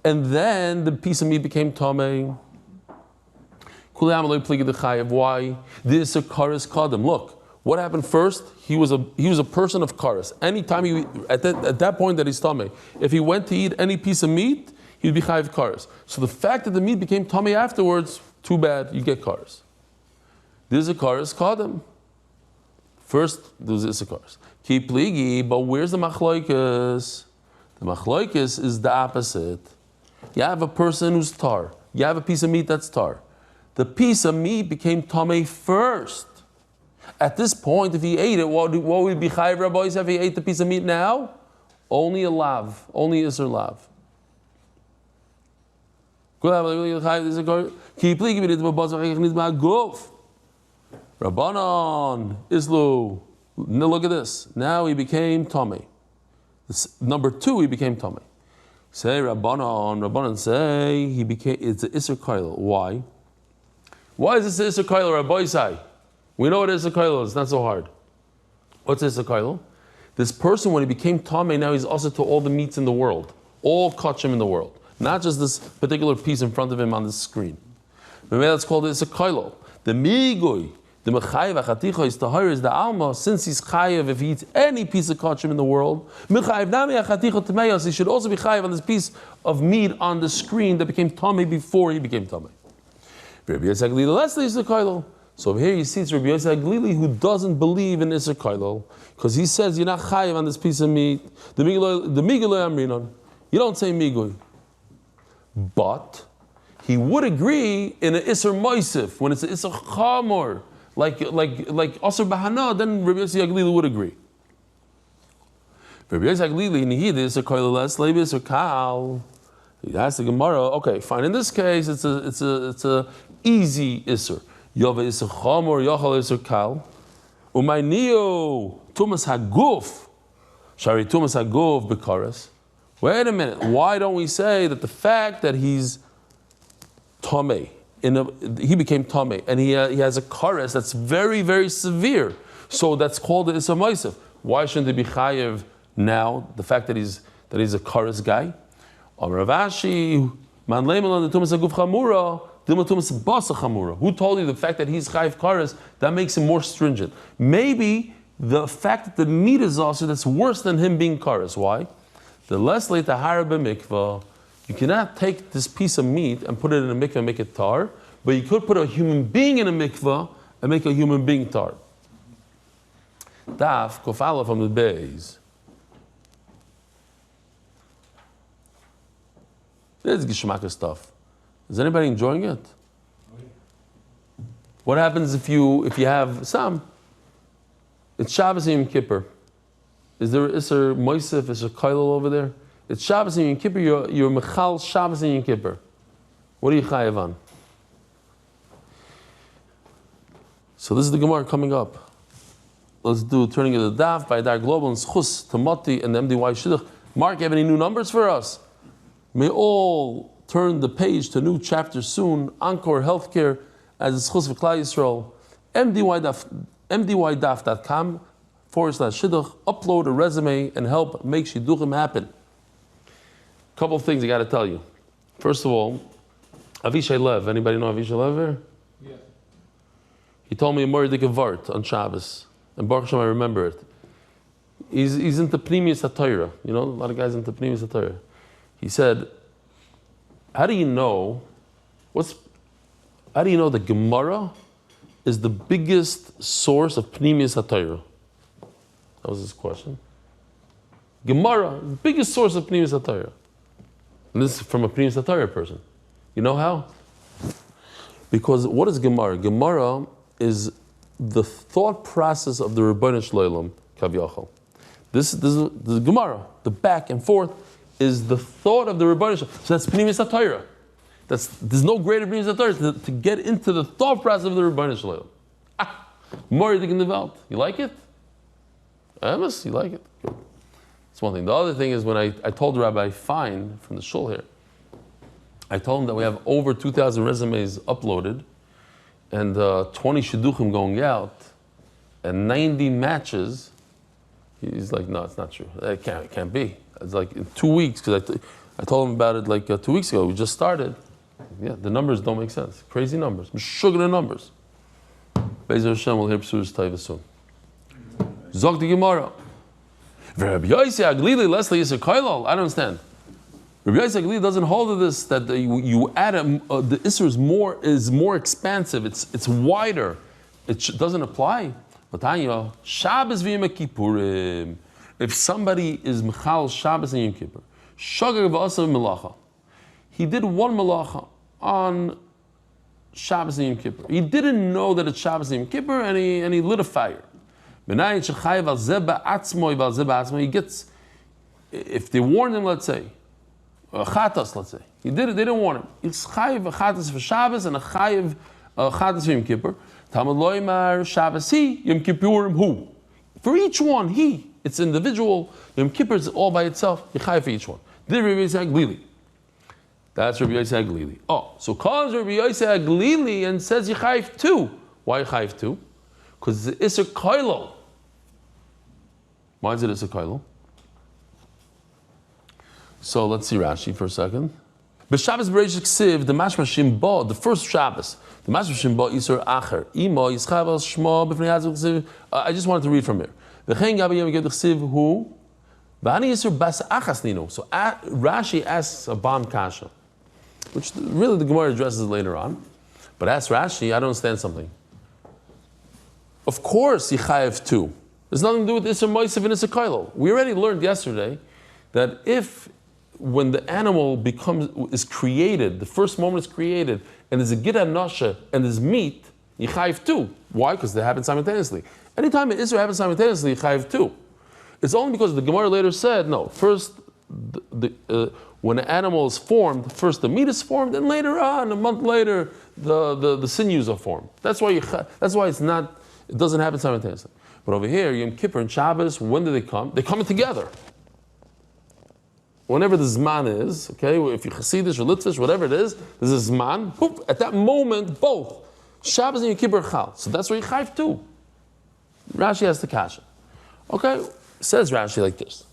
and then the piece of meat became tamei. Why? This is a kares kadam. Look, what happened first? He was a person of kares. Anytime at that point that he's tamei, if he went to eat any piece of meat, he'd be chayiv kares. So the fact that the meat became tamei afterwards, too bad, you get kares. This is a kares kadam. First, there's Issachars. Keep pligi, but where's the machloikis? The machloikis is the opposite. You have a person who's tar. You have a piece of meat that's tar. The piece of meat became tamei first. At this point, if he ate it, what would be chayiv rabbis if he ate the piece of meat now? Only a lav, only Isser lav. Keep pligi, Rabbanon, Islu. Now look at this. Now he became tamei. Number two, he became tamei. Say Rabbanon say it's an Isser Kailo. Why? Why is this Isser Kailo, Rabbi say? We know what Isser Kailo is, it's not so hard. What's Isser Kailo? This person, when he became tamei, now he's also to all the meats in the world. All kachim in the world. Not just this particular piece in front of him on the screen. Maybe that's called Isser Kailo. The migui. The mechayiv achaticha is tahir is the alma. Since he's chayiv, if he eats any piece of kachim in the world, mechayiv nami achaticha tameyos, he should also be chayiv on this piece of meat on the screen that became tamei before he became tamei. So here you see it's Rabbi Yosef Glili who doesn't believe in Isser Kailo because he says you're not chayiv on this piece of meat. The migulay amrinon. You don't say migui, but he would agree in an Isser Moisif when it's an Isser Chamor. Like Asr Bahana, then Rabbi Yossi Aglili would agree. Rabbi Yossi Aglili, Nihidis, or Koileles, Leibis, or Kal. He asked the Gemara, okay, fine. In this case, it's a easy Isser. Yova Isser Chamor, Yochal Isser Kal. Umay Neo, Tumas Haguf. Shari Tumas Haguf, Bekaris. Wait a minute. Why don't we say that the fact that he's tamei, he became tamei, and he has a kares that's very, very severe. So that's called the Issa Moisef. Why shouldn't he be chayiv now? The fact that he's a kares guy. Ravashi, man leiman the tumas aguf chamura, dilma tumas basa chamura. Who told you the fact that he's chayiv kares that makes him more stringent? Maybe the fact that the meat is also that's worse than him being kares. Why? The less late tahara b'mikvah. You cannot take this piece of meat and put it in a mikvah and make it tar, but you could put a human being in a mikvah and make a human being tar. Daf kofala from the Beis. This is geshmaka stuff. Is anybody enjoying it? What happens if you have some? It's Shabbos and Yom Kippur. Is there Isser Moisef, Isser Kailal over there? It's Shabbos and Yom Kippur, you're Mechal Shabbos and Yom Kippur. What are you chayav on? So this is the Gemara coming up. Let's do Turning of the Daf by Dar Global and Schus, Tamati, and the MDY Shidduch. Mark, you have any new numbers for us? May all turn the page to a new chapter soon. Encore Healthcare as a Schus for Klal Yisrael. mdydaf.com/shidduch. Upload a resume and help make shidduchim happen. Couple of things I got to tell you. First of all, Avishai Lev. Anybody know Avishai Lev here? Yeah. He told me a Mordik Vart on Shabbos, and Baruch Hashem I remember it. He's into Pnimius HaTorah. You know, a lot of guys into Pnimius HaTorah. He said, "How do you know the Gemara is the biggest source of Pnimius HaTorah?" That was his question. Gemara, the biggest source of Pnimius HaTorah. And this is from a Pnimius HaTorah person. You know how? Because what is Gemara? Gemara is the thought process of the Rebbeinu Shloim, Kavyachal. This is the Gemara. The back and forth is the thought of the Rebbeinu Shloim. So that's Pnimius HaTorah. There's no greater Pnimius HaTorah to get into the thought process of the Rebbeinu Shloim. Mordik in the Welt. You like it? Amos, you like it? Good. That's one thing. The other thing is when I told Rabbi Fine from the shul here, I told him that we have over 2,000 resumes uploaded and 20 shidduchim going out and 90 matches. He's like, no, it's not true. It can't be. It's like in 2 weeks, because I told him about it like 2 weeks ago. We just started. Yeah, the numbers don't make sense. Crazy numbers. Sugar numbers. Be'ezer Hashem will hear Psuras Taiva soon. Zog the Gemara. Rabbi Yossi Aglili Leslie is a koilol. I don't understand. Rabbi Yossi Aglili doesn't hold to this that you add the Isser is more expansive. It's wider. It doesn't apply. Matanya Shabbos v'Yom Kippurim. If somebody is Michal Shabbos and Yom Kippur, Shogeg v'Asav Melacha. He did one Melacha on Shabbos and Yom Kippur. He didn't know that it's Shabbos and Yom Kippur, and he lit a fire. He gets, if they warned him, let's say, Chatas, let's say, he did it, they didn't warn him. It's Chayiv a Chatas for Shabbos and a Chayiv Chatas for Yom Kippur. Talmud Loimar Shabbos he, Yom Kippurim who. For each one, he. It's individual. Yom Kippur is all by itself. You Chayiv for each one. Did Rabbi Yossi Aglili. That's Rabbi Yossi Aglili. Oh, so calls Rabbi Yossi Aglili and says Yechayiv too. Why Yechayiv too? Because it's a koilo. Why is it Isser Koilo? So let's see Rashi for a second. B'Shabbos Bereishis Ksiv, the Mashma Shimba, the first Shabbos, the Mashma Shimba Isser Acher. Imo Yischav al Shmo b'Fnei Hazuk Ksiv. I just wanted to read from here. V'chein Gabi Yom Yom Ksiv Hu V'Hani Yisser Bas Achas Nino. So Rashi asks a bomb kasha, which really the Gemara addresses later on. But asks Rashi, I don't understand something. Of course, Yechayev too. There's nothing to do with Isser Moisev and Isser Koilo. We already learned yesterday that when the animal is created, the first moment is created, and there's a Gid HaNasha and there's meat, Yechayev too. Why? Because they happen simultaneously. Anytime an Isser happens simultaneously, Yechayev too. It's only because the Gemara later said, no, first, when an animal is formed, first the meat is formed, and later on, a month later, the sinews are formed. That's why it doesn't happen simultaneously. But over here, Yom Kippur and Shabbos, when do they come? They come together. Whenever the Zman is, okay, if you're Hasidish or Litvish, whatever it is, there's a Zman, whoop, at that moment, both Shabbos and Yom Kippur Chal. So that's where you Chayv too. Rashi has the kasha. Okay, says Rashi like this.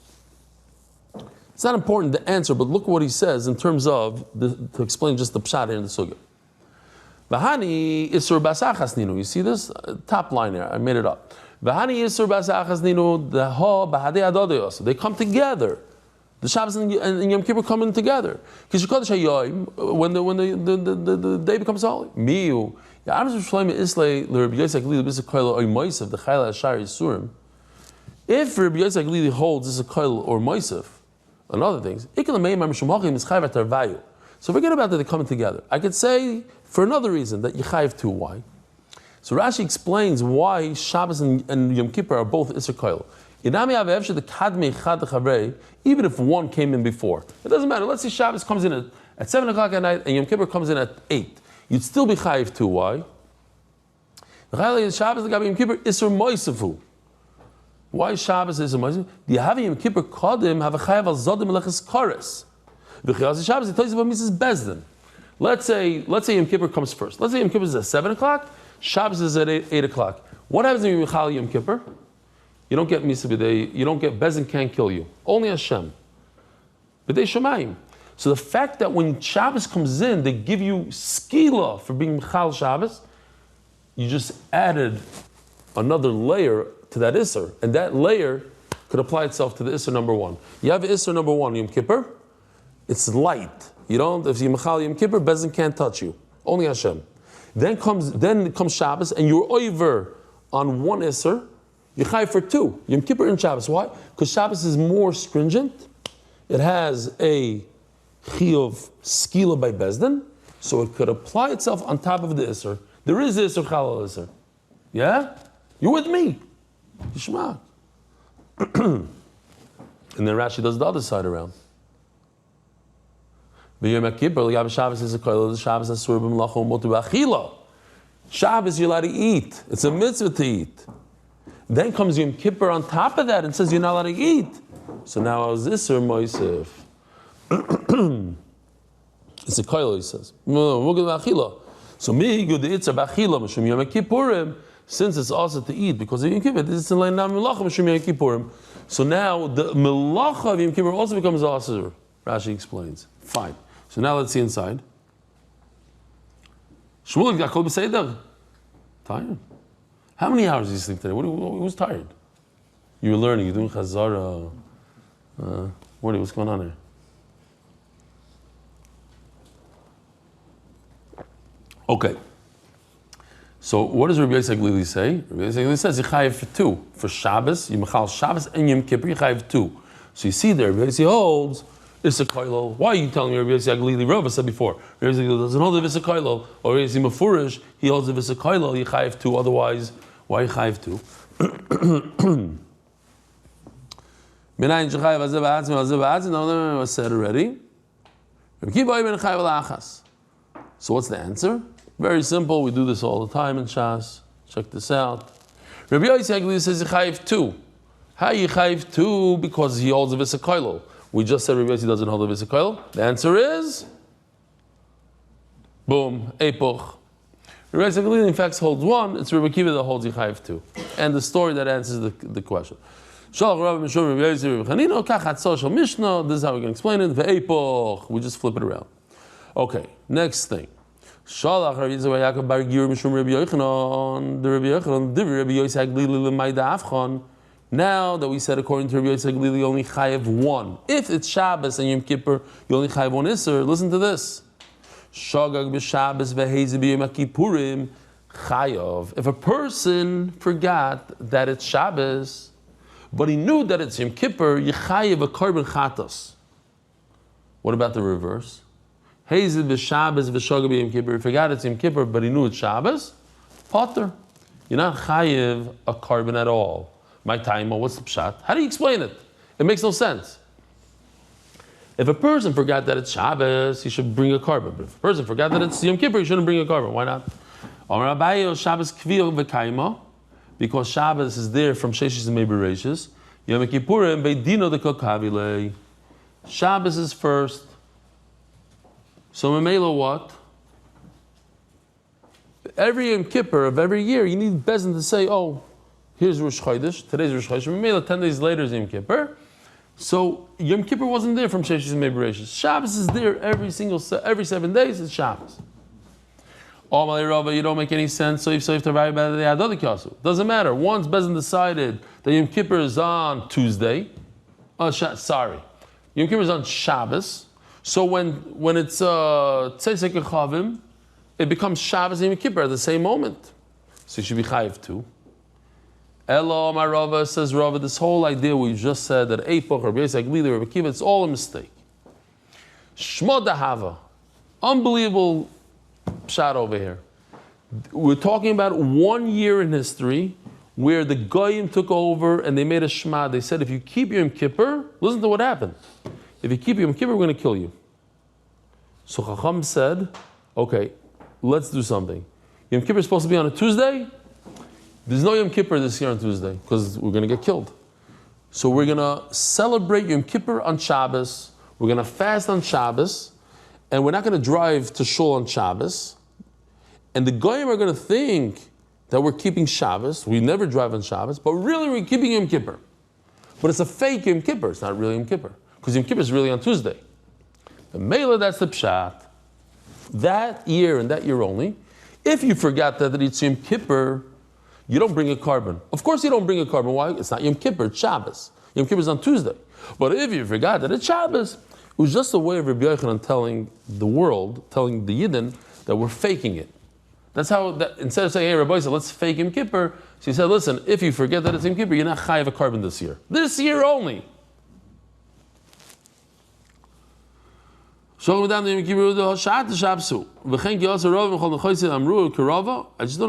It's not important to answer, but look what he says in terms of, to explain just the pshat here in the sugya. V'hani isur basachas ninu. You see this? Top line here, I made it up. V'hani isur basachas ninu, the ha b'hadei adodayos. They come together. The Shabbos and Yom Kippur come in together. Because you call the Shayyim when the day becomes holy. Miu. If Rabbi Yossi Aglili holds this a koil or moisef and other things, so forget about that they're coming together. I could say for another reason that Yechayev too. Why? So Rashi explains why Shabbos and Yom Kippur are both Isser Koil. Even if one came in before, it doesn't matter. Let's say Shabbos comes in at 7 o'clock at night and Yom Kippur comes in at 8. You'd still be Chayiv too. Why? Shabbos and Yom Kippur Isser Moisefu. Why Shabbos is a Moisefu? The Havi Yom Kippur Kodim have a Chayiv al Zodim Melechus Koris. The Shabbos it tells you about Mrs. Bezdin. Let's say Yom Kippur comes first. Let's say Yom Kippur is at 7 o'clock. Shabbos is at 8 o'clock. What happens when you Michal Yom Kippur? You don't get Misa B'dei, you don't get Bezdin can't kill you. Only Hashem. B'dei Shemayim. So the fact that when Shabbos comes in, they give you skila for being Michal Shabbos, you just added another layer to that Isser, and that layer could apply itself to the Isser number one. You have Isser number one, Yom Kippur, it's light. You don't, if you Michal Yom Kippur, Bezdin can't touch you. Only Hashem. Then comes Shabbos, and you're over on one Isser, you Chai for two, Yom Kippur and Shabbos. Why? Because Shabbos is more stringent. It has a Chiyuv skila by Bezdin, so it could apply itself on top of the Isser. There is Isser Chalal Isser. Yeah? You with me? Yishma. And then Rashi does the other side around. Shabbos is a koil. Shabbos is surah b'melacha u'motu b'achila. Shabbos you're allowed to eat. It's a mitzvah to eat. Then comes Yom Kippur on top of that and says you're not allowed to eat. So now how's Isser Moisef? It's a koilo, he says. So me, good it's a bachila, mishum Yom Kippurim, since it's also to eat because of Yom Kippur, this is in line now melacha mishum Yom Kippurim. So now the melacha of Yom Kippur also becomes asur. Rashi explains. Fine. So now let's see inside. Shmuel got called b'seider. Tired. How many hours did you sleep today? Who's tired? You were learning. You're doing chazara. What's going on here? Okay. So what does Rabbi Yosef Glili say? Rabbi Yosef Glili says Yechayev for two. For Shabbos, Yimachal Shabbos and Yom Kippur, Yechayev two. So you see there, Rabbi Yosef holds it's a koilo. Why are you telling me Rabbi Yosef Glili? Rava said before. Rabbi Yosef Glili doesn't hold if it's a koilo. Or Rabbi Yosef Mefurish, he holds if it's a koilo, Yechayev two. Otherwise, why Yechayev two? Minayin Yechayev Azeh Ba'atzim Azeh Ba'atzim. No, was said already. Rabbi Kiva Ibn Yechayev La'achas. So what's the answer? Very simple. We do this all the time in Shas. Check this out. Rabbi Yosef Glili says Yechayev two. How Yechayev two? Because he holds a V'Sekoilo. We just said Rabbi Yosef doesn't hold a V'Sekoilo. The answer is boom, Epoch. Rabbi Yosef Glili in fact holds one. It's Rabbi Kiva that holds Yechayev two. And the story that answers the question. Shalach Rabbi Mishum Rabbi Yosef Rabbi Chanino Kachat Social Mishnah. This is how we can explain it. Ve'epoch. We just flip it around. Okay. Next thing. Shalach Rabbi Yosef Yaakov Bar Gir Mishum Rabbi Yochanan. The Rabbi Yochanan Divrei Rabbi Yosef Glili L'Mayda Avchan. Now that we said according to Rabbi Yosef Glili, only chayev one. If it's Shabbos and Yom Kippur, you only chayev one Isser. Listen to this. Shagag b'Shabbos v'heizi b'Yom Kippurim chayev. If a person forgot that it's Shabbos, but he knew that it's Yom Kippur, you chayev a korban chatos. What about the reverse? Heizi b'Shabbos v'shagag b'Yom Kippur. He forgot it's Yom Kippur, but he knew it's Shabbos. Potter. You're not chayev a korban at all. My time, what's the pshat? How do you explain it? It makes no sense. If a person forgot that it's Shabbos, he should bring a korban. But if a person forgot that it's Yom Kippur, he shouldn't bring a korban. Why not? Amar Abaye Shabbos kvil v'kaima, because Shabbos is there from Sheshis and Mebereshis. Yom Kippurim beidino de kokavile. Shabbos is first. So Mamela what? Every Yom Kippur of every year, you need Bezin to say, oh, here's Rosh Chodesh. Today's Rosh Chodesh. Mamela 10 days later is Yom Kippur. So Yom Kippur wasn't there from Sheshis and Mebereshis. Shabbos is there every 7 days. It's Shabbos. Oh, Malay Rava, you don't make any sense. So if to write about the Adonai Kyasu, doesn't matter. Once Bezin decided that Yom Kippur is on Tuesday, Yom Kippur is on Shabbos. So when it's Tzeisek Chavim, it becomes Shabbos and Yom Kippur at the same moment. So you should be chayiv too. Elo, my Rava, says Rava, this whole idea we just said that Epoch, Rabbi Yosef Glili, Rabbi Kiva, it's all a mistake. Shmo Dahava, unbelievable shot over here. We're talking about 1 year in history where the Goyim took over and they made a Shema. They said, if you keep Yom Kippur, listen to what happened. If you keep Yom Kippur, we're going to kill you. So Chacham said, okay, let's do something. Yom Kippur is supposed to be on a Tuesday. There's no Yom Kippur this year on Tuesday because we're going to get killed. So we're going to celebrate Yom Kippur on Shabbos. We're going to fast on Shabbos. And we're not going to drive to Shul on Shabbos. And the Goyim are going to think that we're keeping Shabbos. We never drive on Shabbos. But really we're keeping Yom Kippur. But it's a fake Yom Kippur. It's not really Yom Kippur. Because Yom Kippur is really on Tuesday. The Mela, that's the Pshat. That year and that year only. If you forgot that it's Yom Kippur, you don't bring a korban. Of course you don't bring a korban. Why? It's not Yom Kippur, it's Shabbos. Yom Kippur is on Tuesday. But if you forgot that it's Shabbos, it was just a way of Rabbi Yochanan telling the world, telling the Yidden, that we're faking it. That's how, instead of saying, hey, Rabbi said, let's fake Yom Kippur, so he said, listen, if you forget that it's Yom Kippur, you're not chayav a korban this year. This year only. I just don't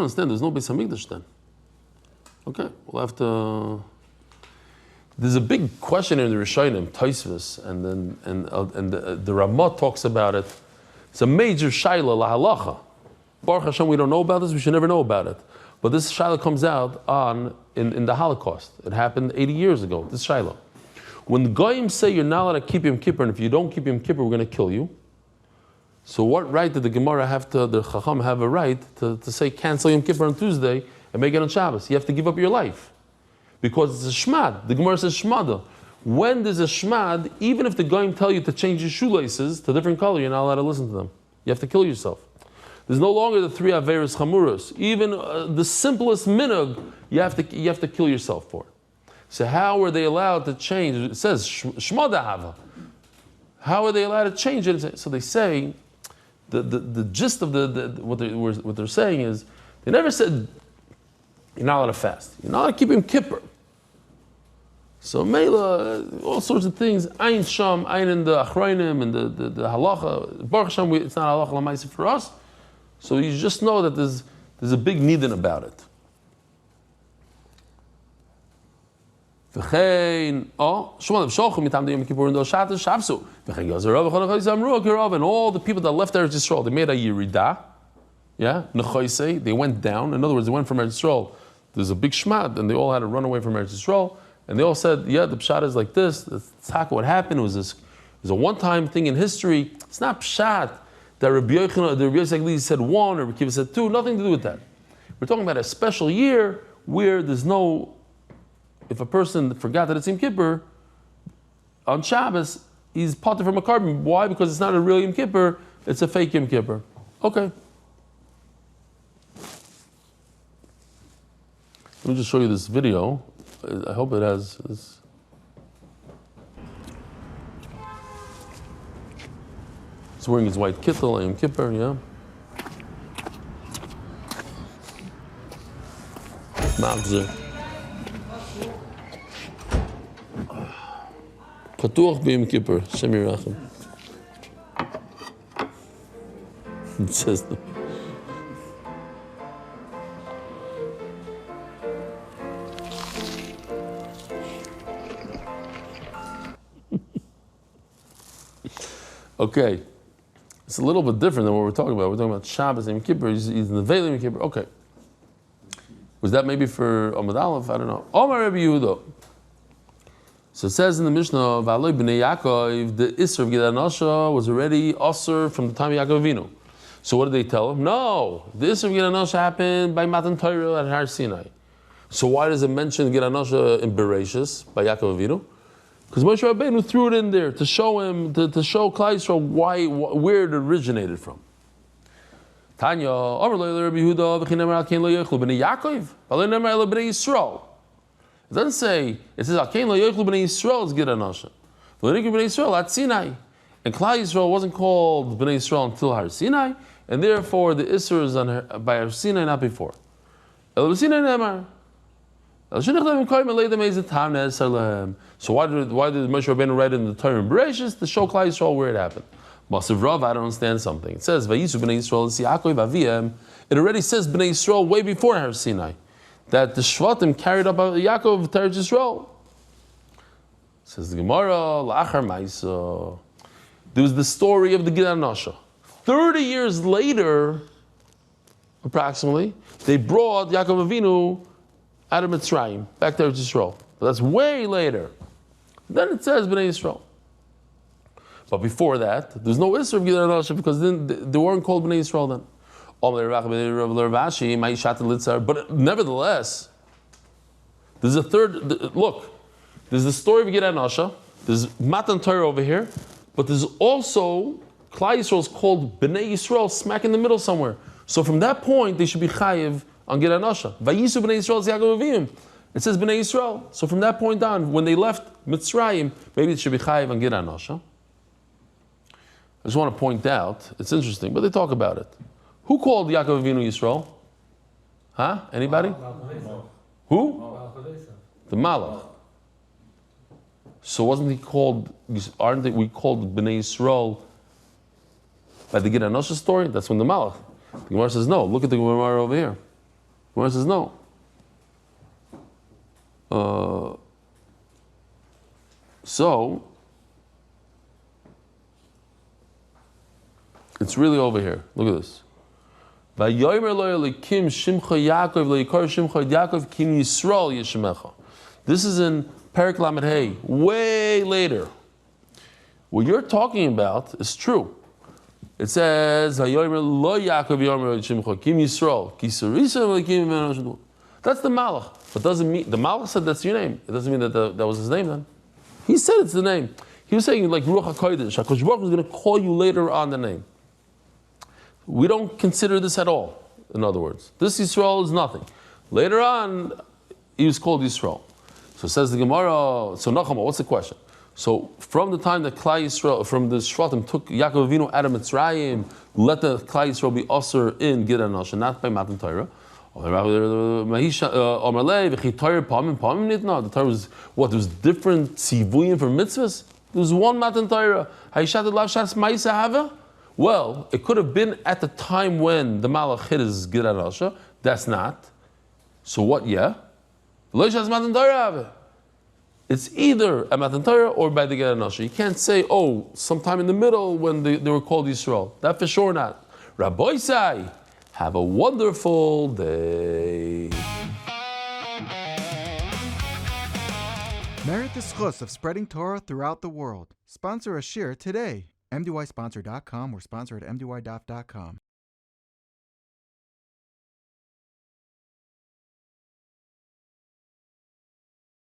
understand. There's no Beis Hamikdash then. Okay, we'll have to. There's a big question in the Rishonim, Tosfos, and the Ramah talks about it. It's a major shaila lahalacha. Baruch Hashem, we don't know about this. We should never know about it. But this shaila comes out in the Holocaust. It happened 80 years ago. This shaila. When the Goyim say you're not allowed to keep Yom Kippur, and if you don't keep Yom Kippur, we're going to kill you. So what right did the Gemara the Chacham have a right to say cancel Yom Kippur on Tuesday and make it on Shabbos? You have to give up your life. Because it's a shmad. The Gemara says shmada. When there's a shmad, even if the goyim tell you to change your shoelaces to a different color, you're not allowed to listen to them. You have to kill yourself. There's no longer the 3 averos chamuros. Even the simplest minhag, you have to kill yourself for. So how are they allowed to change? It says shmada hava. How are they allowed to change it? So they say the gist of what they're saying is they never said you're not allowed to fast. You're not allowed to keep Yom Kippur. So Mela, all sorts of things. Ayin Sham, Ayin in the Achrayim and the halacha. Baruch Hashem, it's not halacha l'maisa for us. So you just know that there's a big nidin about it. And all the people that left Eretz Yisrael, they made a yirida. Yeah, nechoisei. They went down. In other words, they went from Eretz Yisrael. There's a big shmad, and they all had to run away from Eretz Yisrael. And they all said, yeah, the pshat is like this. That's what happened. It was a one-time thing in history. It's not pshat that Rabbi Yochanan said 1 or Rabbi Kiva said 2. Nothing to do with that. We're talking about a special year where there's no. If a person forgot that it's Yom Kippur on Shabbos, he's potter from a carbon. Why? Because it's not a real Yom Kippur. It's a fake Yom Kippur. Okay. Let me just show you this video. I hope it has this. He's wearing his white kittel, Yom Kippur, yeah. Machzer. Patuach b'Yom Kippur, Shem Yirachem. It says the. Okay, it's a little bit different than what we're talking about. We're talking about Shabbos and Yom Kippur. He's in the veil of Yom Kippur. Okay. Was that maybe for Amud Aleph? I don't know. Omar Rabbi Yehuda. So it says in the Mishnah, V'aloi b'nei Yaakov, the Isser of Gid Anasha was already Osir from the time of Yaakov Avinu. So what did they tell him? No, the Isser of Gid Anasha happened by Matan Torah at Har Sinai. So why does it mention Gid Anasha in Bereshis by Yaakov Avinu? Because Moshe Rabbeinu threw it in there to show him, to show Klal Yisrael where it originated from. Tanya, Amar lo Rabbi Yehuda, v'chinemar al kein lo yochlu b'nei Yaakov, v'lo nemar el b'nei Yisrael. It doesn't say, it says al kein lo yochlu b'nei Yisrael is Gid Anasha. V'lo nikru b'nei Yisrael at Sinai. And Klal Yisrael wasn't called b'nei Yisrael until Har Sinai, and therefore the Isser is by Har Sinai, not before. El b'Sinai nemar. So why did Moshe Rabbeinu write in the Torah in Bereshis to show Klal Yisrael where it happened? Masav Rav, I don't understand something. It says Vayisu b'nei Yisrael Yaakov Aviem. It already says b'nei Yisrael way before Har Sinai that the Shvatim carried up Yaakov to Eretz Yisrael. Says the Gemara La'achar Ma'isa. There was the story of the Gid Anasha. 30 years later, approximately, they brought Yaakov Avinu out of Mitzrayim, back to Eretz Yisrael. So that's way later. Then it says Bnei Yisrael. But before that, there's no Isser of Gid Anasha because then they weren't called Bnei Yisrael then. But nevertheless, there's a third. Look, there's the story of Gid Anasha. There's Matan Torah over here, but there's also Klal Yisrael is called Bnei Yisrael, smack in the middle somewhere. So from that point, they should be chayiv on Gid Anasha. Vayisu b'nei Yisrael Yaakov Avim. It says b'nei Yisrael. So from that point on, when they left Mitzrayim, maybe it should be chayiv on Gid Anasha. I just want to point out, it's interesting, but they talk about it. Who called Yaakov Avinu Yisrael? Huh? Anybody? Who? The Malach. So wasn't he called? Aren't we called b'nei Yisrael by the Gid Anasha story? That's when the Malach. The Gemara says no. Look at the Gemara over here. The Gemara says no. So it's really over here. Look at this. Vayomer lo elikim shimcha Yaakov lo yikar shimcha Yaakov kim Yisrael yishmecha. This is in Perek Lamed Hey, way later. What you're talking about is true. It says, "Vayomer lo Yaakov yomer Shimcha Kim Yisrael Kisarisa V'Kim Menashe." That's the Malach, but doesn't mean the Malach said that's your name. It doesn't mean that that was his name then. He said it's the name. He was saying like Ruach HaKodesh. HaKadosh Baruch Hu is going to call you later on the name. We don't consider this at all. In other words, this Yisrael is nothing. Later on, he was called Yisrael. So says the Gemara. So Nachama, what's the question? So from the time that Klai Yisrael, from the Shvatim took Yaakov Avinu out of Mitzrayim, let the Klai Yisrael be usher in Gid HaNasha, not by Matan Torah. The Torah was what? There was different tzivuyim for mitzvahs. There was one Matan Torah. Well, it could have been at the time when the Malach hit his Gid HaNasha. That's not. So what? Yeah. It's either a Matan Torah or by the Gid HaNasha. You can't say, oh, sometime in the middle when they were called Yisrael. That for sure not. Rabbi Sai, have a wonderful day. Merit the schus of spreading Torah throughout the world. Sponsor a shir today. MDYsponsor.com or sponsor at MDYDaf.com.